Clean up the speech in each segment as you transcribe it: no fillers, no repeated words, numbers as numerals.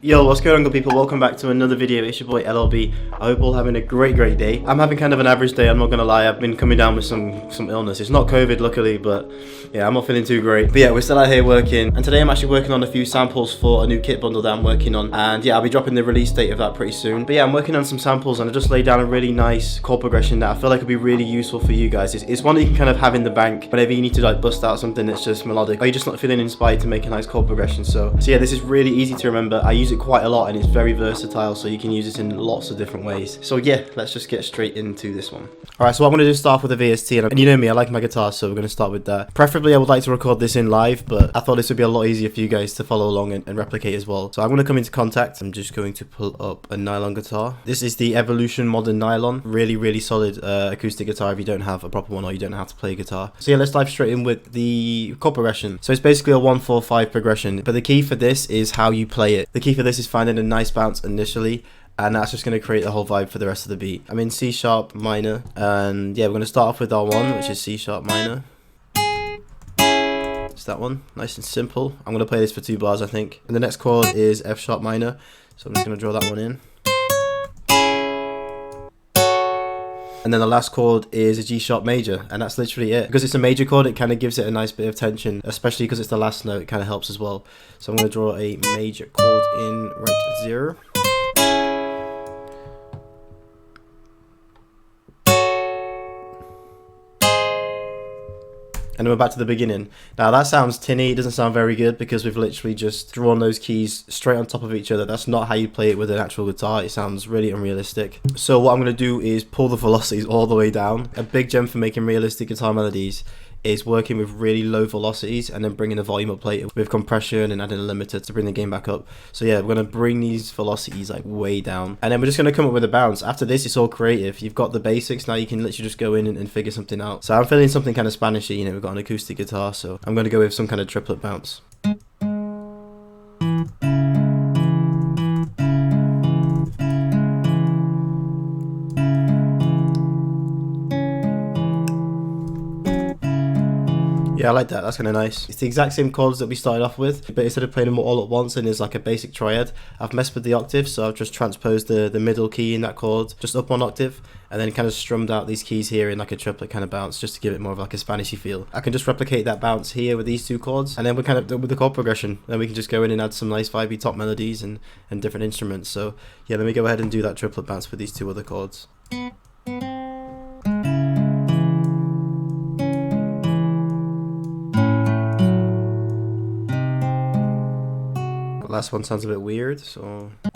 Yo, what's going on, good people? Welcome back to another video. It's your boy LLB. I hope all having a great day. I'm having kind of an average day, I'm not gonna lie. I've been coming down with some illness. It's not COVID, luckily, but yeah, I'm not feeling too great. But yeah, we're still out here working, and today I'm actually working on a few samples for a new kit bundle that I'm working on, and yeah, I'll be dropping the release date of that pretty soon. But yeah, I'm working on some samples, and I just laid down a really nice chord progression that I feel like would be really useful for you guys. It's one that you can kind of have in the bank whenever you need to like bust out something that's just melodic, or you're just not feeling inspired to make a nice chord progression. So yeah, this is really easy to remember. I use it quite a lot, and it's very versatile, so you can use it in lots of different ways. So yeah, let's just get straight into this one. Alright, so what I'm going to do is start off with a VST, and you know me, I like my guitar, so we're going to start with that. Preferably I would like to record this in live, but I thought this would be a lot easier for you guys to follow along and replicate as well. So I'm going to come into contact. I'm just going to pull up a nylon guitar. This is the Evolution Modern Nylon. Really solid acoustic guitar if you don't have a proper one or you don't know how to play guitar. So yeah, let's dive straight in with the chord progression. So it's basically a 1-4-5 progression, but the key for this is how you play it. The key for this is finding a nice bounce initially, and that's just going to create the whole vibe for the rest of the beat. I'm in C sharp minor, and yeah, we're going to start off with our one, which is C sharp minor. It's that one, nice and simple. I'm going to play this for 2 bars, I think. And the next chord is F sharp minor, so I'm just going to draw that one in. And then the last chord is a G sharp major, and that's literally it. Because it's a major chord, it kind of gives it a nice bit of tension, especially because it's the last note, it kind of helps as well. So I'm going to draw a major chord in right at 0. And then we're back to the beginning. Now that sounds tinny, it doesn't sound very good because we've literally just drawn those keys straight on top of each other. That's not how you play it with an actual guitar. It sounds really unrealistic. So what I'm going to do is pull the velocities all the way down. A big gem for making realistic guitar melodies is working with really low velocities and then bringing the volume up later with compression and adding a limiter to bring the gain back up. So yeah, we're going to bring these velocities like way down, and then we're just going to come up with a bounce. After this, it's all creative. You've got the basics, now you can literally just go in and figure something out. So I'm feeling something kind of Spanishy, you know, we've got an acoustic guitar, so I'm going to go with some kind of triplet bounce. Yeah, I like that. That's kind of nice. It's the exact same chords that we started off with, but instead of playing them all at once and there's like a basic triad, I've messed with the octave, so I've just transposed the middle key in that chord just up 1 octave, and then kind of strummed out these keys here in like a triplet kind of bounce, just to give it more of like a Spanishy feel. I can just replicate that bounce here with these 2 chords, and then we're kind of done with the chord progression. Then we can just go in and add some nice vibey top melodies and different instruments. So yeah, let me go ahead and do that triplet bounce with these 2 other chords. The last one sounds a bit weird, so yeah,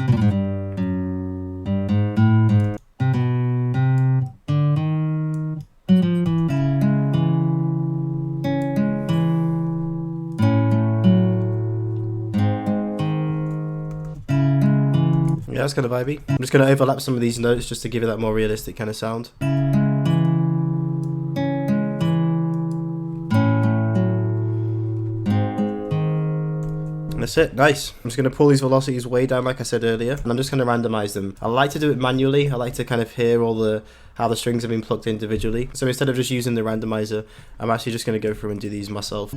that's kind of vibey. I'm just going to overlap some of these notes just to give it that more realistic kind of sound. That's it, nice. I'm just going to pull these velocities way down like I said earlier, and I'm just going to randomize them. I like to do it manually. I like to kind of hear all how the strings have been plucked individually. So instead of just using the randomizer, I'm actually just going to go through and do these myself.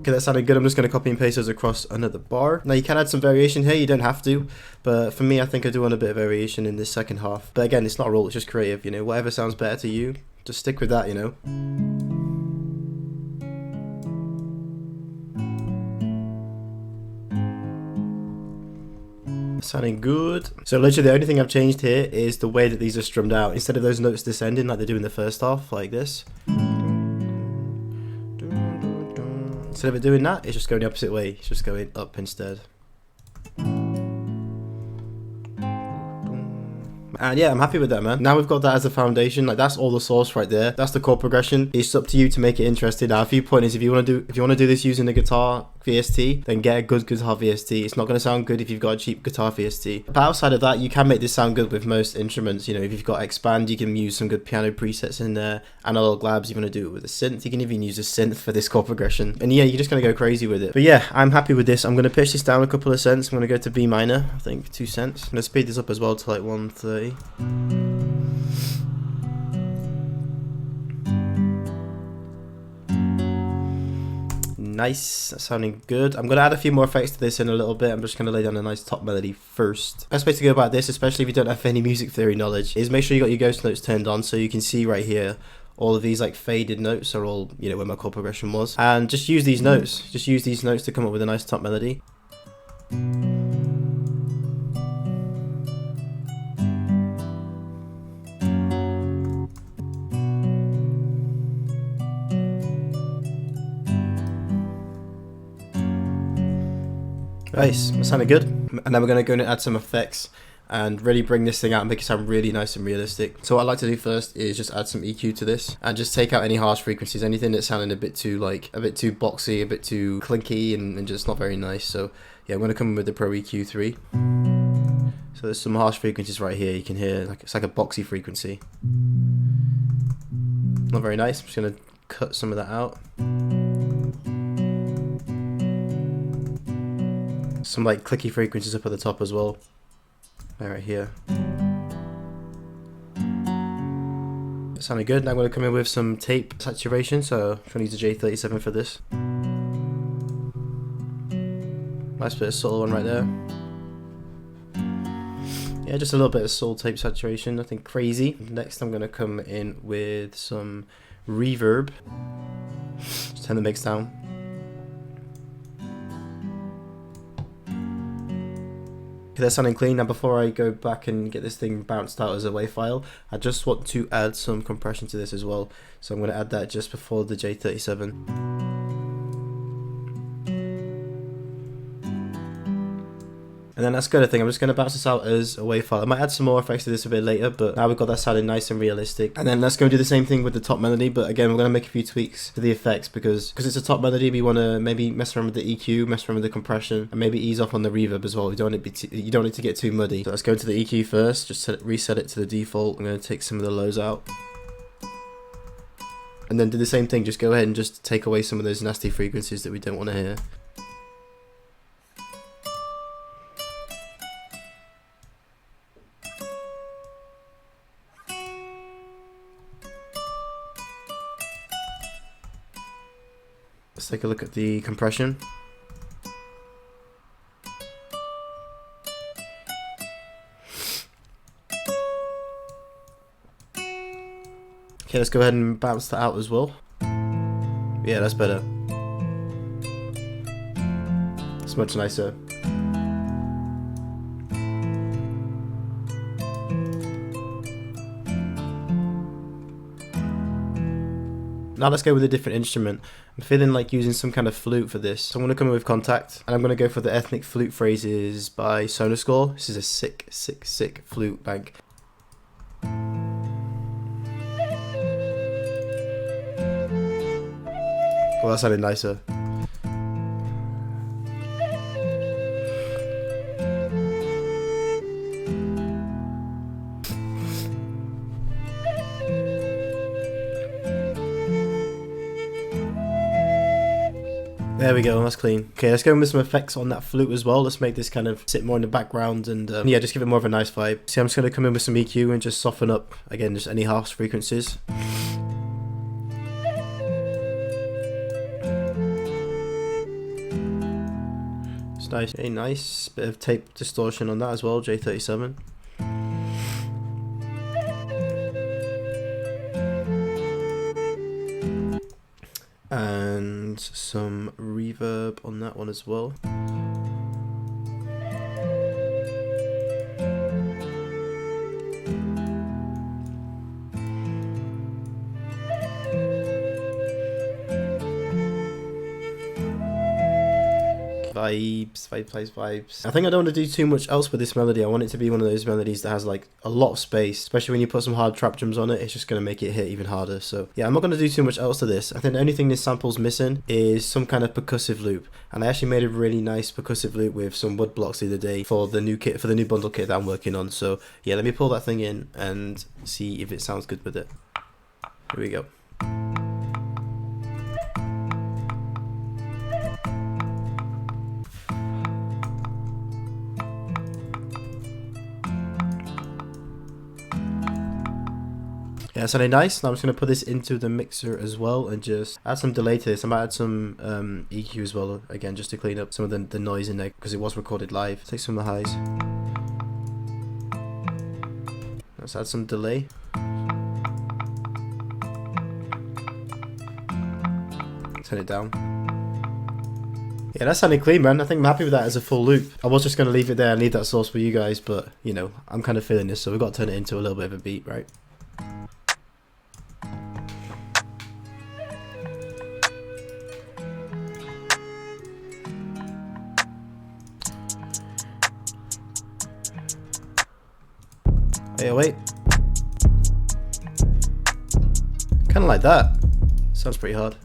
Okay, that sounded good. I'm just going to copy and paste those across another bar. Now you can add some variation here, you don't have to, but for me I think I do want a bit of variation in this second half. But again, it's not a rule, it's just creative, you know, whatever sounds better to you, just stick with that, you know. Sounding good. So literally the only thing I've changed here is the way that these are strummed out. Instead of those notes descending like they do in the first half, like this, instead of it doing that, it's just going the opposite way. It's just going up instead. And yeah, I'm happy with that, man. Now we've got that as a foundation. Like that's all the source right there. That's the chord progression. It's up to you to make it interesting. Now, a few pointers: if you want to do this using a guitar VST, then get a good guitar VST. It's not going to sound good if you've got a cheap guitar VST. But outside of that, you can make this sound good with most instruments. You know, if you've got Expand, you can use some good piano presets in there. Analog Labs, you want to do it with a synth. You can even use a synth for this chord progression. And yeah, you're just going to go crazy with it. But yeah, I'm happy with this. I'm going to pitch this down a couple of cents. I'm going to go to B minor, I think 2 cents. I'm going to speed this up as well to like 130. nice. That's sounding good. I'm going to add a few more effects to this in a little bit. I'm just going to lay down a nice top melody first. Best way to go about this, especially if you don't have any music theory knowledge, is make sure you got your ghost notes turned on so you can see right here all of these like faded notes are all, you know, where my chord progression was. And just use these notes. Just use these notes to come up with a nice top melody. Nice, that sounded good. And then we're going to go in and add some effects and really bring this thing out and make it sound really nice and realistic. So what I like to do first is just add some EQ to this and just take out any harsh frequencies, anything that's sounding a bit too boxy, a bit too clinky and just not very nice. So yeah, I'm going to come in with the Pro EQ 3. So there's some harsh frequencies right here. You can hear like it's like a boxy frequency. Not very nice. I'm just going to cut some of that out. Some like clicky frequencies up at the top as well. Right here. That sounded good. Now I'm going to come in with some tape saturation, so I'm going to use a J37 for this. Nice bit of subtle one right there. Yeah, just a little bit of subtle tape saturation, nothing crazy. Next I'm going to come in with some reverb. Just turn the mix down. Okay, that's sounding clean. Now before I go back and get this thing bounced out as a WAV file, I just want to add some compression to this as well. So I'm going to add that just before the J37. And then that's good, I think. I'm just going to bounce this out as a WAV file. I might add some more effects to this a bit later, but now we've got that sounding nice and realistic. And then let's go and do the same thing with the top melody, but again, we're going to make a few tweaks to the effects because it's a top melody, we want to maybe mess around with the EQ, mess around with the compression, and maybe ease off on the reverb as well. You don't need to get too muddy. So let's go into the EQ first, just reset it to the default. I'm going to take some of the lows out. And then do the same thing, just go ahead and just take away some of those nasty frequencies that we don't want to hear. Let's take a look at the compression. Okay, let's go ahead and bounce that out as well. Yeah, that's better. It's much nicer. Now let's go with a different instrument. I'm feeling like using some kind of flute for this. So I'm going to come in with Contact, and I'm going to go for the Ethnic Flute Phrases by Sonoscore. This is a sick flute bank. Well, that sounded nicer. There we go, that's clean. Okay, let's go in with some effects on that flute as well. Let's make this kind of sit more in the background and yeah, just give it more of a nice vibe. See, I'm just going to come in with some EQ and just soften up, again, just any harsh frequencies. It's nice, very nice. Bit of tape distortion on that as well, J37. And some reverb on that one as well. Vibes. I think I don't want to do too much else with this melody. I want it to be one of those melodies that has like a lot of space, especially when you put some hard trap drums on it. It's just going to make it hit even harder. So yeah, I'm not going to do too much else to this. I think the only thing this sample's missing is some kind of percussive loop, and I actually made a really nice percussive loop with some wood blocks the other day for the new kit, for the new bundle kit that I'm working on. So yeah, let me pull that thing in and see if it sounds good with it. Here we go. Yeah, sounding nice. Now I'm just going to put this into the mixer as well and just add some delay to this. I might add some EQ as well, again, just to clean up some of the noise in there because it was recorded live. Take some of the highs. Let's add some delay. Turn it down. Yeah, that sounded clean, man. I think I'm happy with that as a full loop. I was just going to leave it there and leave that source for you guys, but, you know, I'm kind of feeling this, so we've got to turn it into a little bit of a beat, right? Hey, wait. Kind of like that. Sounds pretty hard.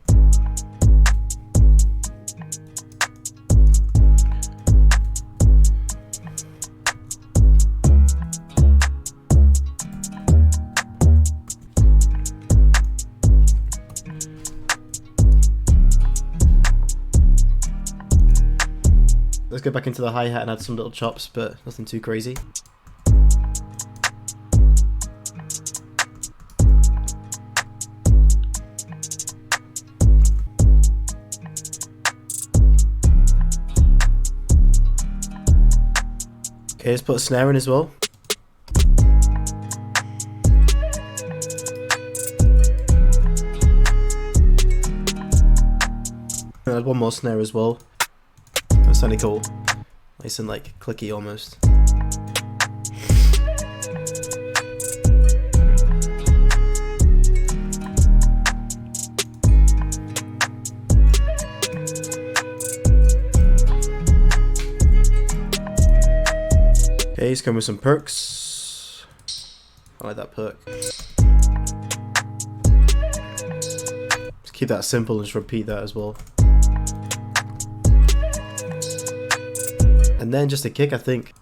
Let's go back into the hi-hat and add some little chops, but nothing too crazy. Okay, let's put a snare in as well. And add one more snare as well. That's sounding cool. Nice and like clicky almost. Okay, he's coming with some perks. I like that perk. Just keep that simple and just repeat that as well. And then just a kick, I think.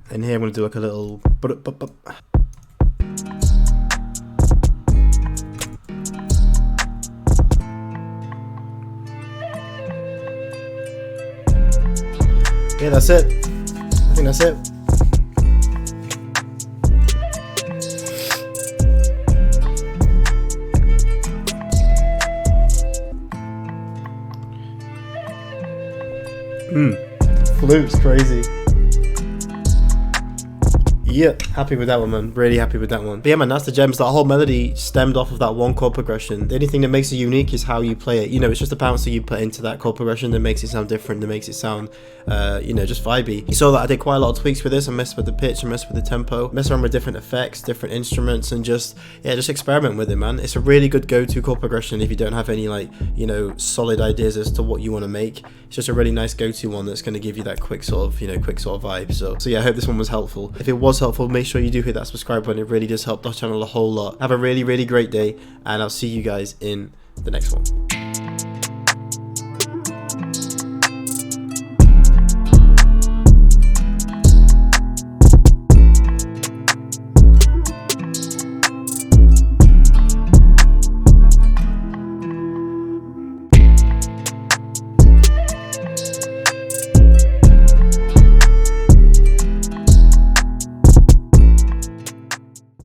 And here I'm going to do like a little... Yeah, that's it. I think that's it. Flute's crazy. Yeah, happy with that one, man. Really happy with that one. But yeah, man, that's the gems. That whole melody stemmed off of that one chord progression. The only thing that makes it unique is how you play it. You know, it's just the bounce that you put into that chord progression that makes it sound different, that makes it sound, you know, just vibey. You saw that I did quite a lot of tweaks with this. I messed with the pitch, I messed with the tempo, messed around with different effects, different instruments, and just, yeah, just experiment with it, man. It's a really good go-to chord progression if you don't have any, like, you know, solid ideas as to what you want to make. It's just a really nice go-to one that's going to give you that quick sort of, you know, vibe. So yeah, I hope this one was helpful. If it was helpful, make sure you do hit that subscribe button. It really does help the channel a whole lot. Have a really, really great day, and I'll see you guys in the next one.